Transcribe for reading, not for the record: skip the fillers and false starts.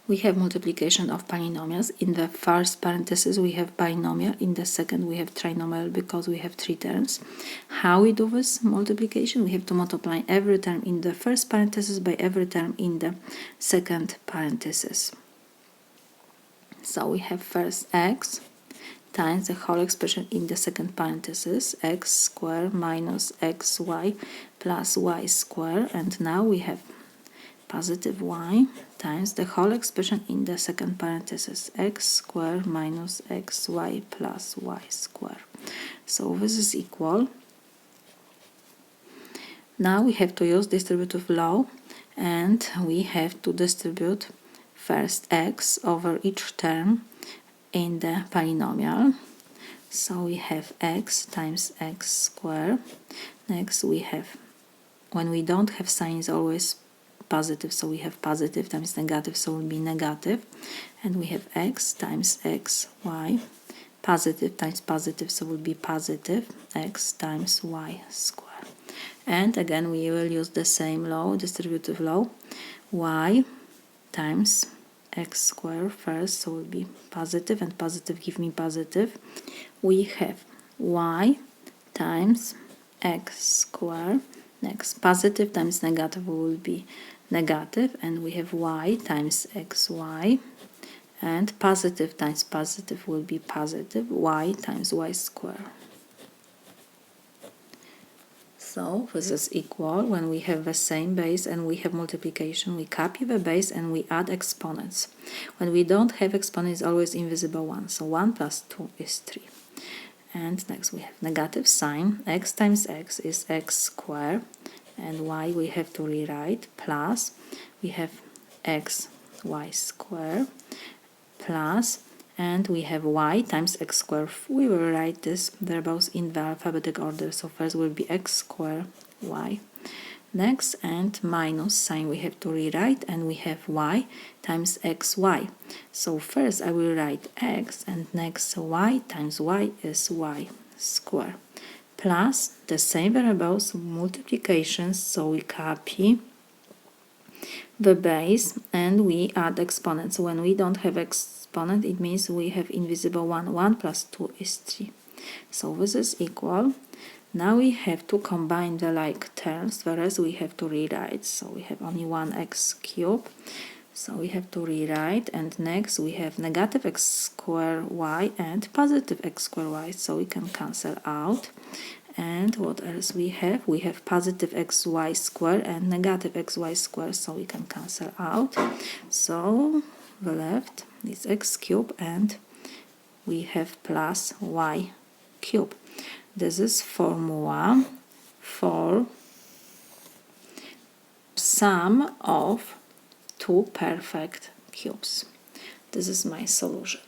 We have multiplication of polynomials. In the first parenthesis we have binomial, in the second we have trinomial because we have three terms. How we do this multiplication? We have to multiply every term in the first parenthesis by every term in the second parenthesis. So we have first x times the whole expression in the second parenthesis, x squared minus xy plus y squared, and now we have positive y times the whole expression in the second parenthesis, x squared minus xy plus y squared. So this is equal. Now we have to use distributive law, and we have to distribute first x over each term in the polynomial. So we have x times x squared. Next we have, when we don't have signs, always positive, so we have positive times negative, so it will be negative, and we have x times xy, positive times positive, so it will be positive, x times y squared. And again we will use the same law, distributive law, y times x squared first, so it will be positive, and positive give me positive. We have y times x squared. Next, positive times negative will be negative, and we have y times xy, and positive times positive will be positive, y times y squared. So this is equal. When we have the same base and we have multiplication, we copy the base and we add exponents. When we don't have exponents, always invisible one, so 1 plus 2 is 3. And next we have negative sign, x times x is x squared, and y we have to rewrite, plus we have x y squared, plus, and we have y times x squared. We will write this, they're both in the alphabetic order, so first will be x squared y. Next, and minus sign we have to rewrite, and we have y times xy. So first I will write x, and next y times y is y squared, plus the same variables multiplications, so we copy the base and we add exponents. When we don't have exponent, it means we have invisible one. 1 plus 2 is 3. So this is equal. Now we have to combine the like terms, whereas we have to rewrite. So we have only 1x cubed. So we have to rewrite, and next we have negative x squared y and positive x squared y. So we can cancel out. And what else we have? We have positive xy squared and negative xy squared, so we can cancel out. So the left is x cubed, and we have plus y cubed. This is formula for sum of two perfect cubes. This is my solution.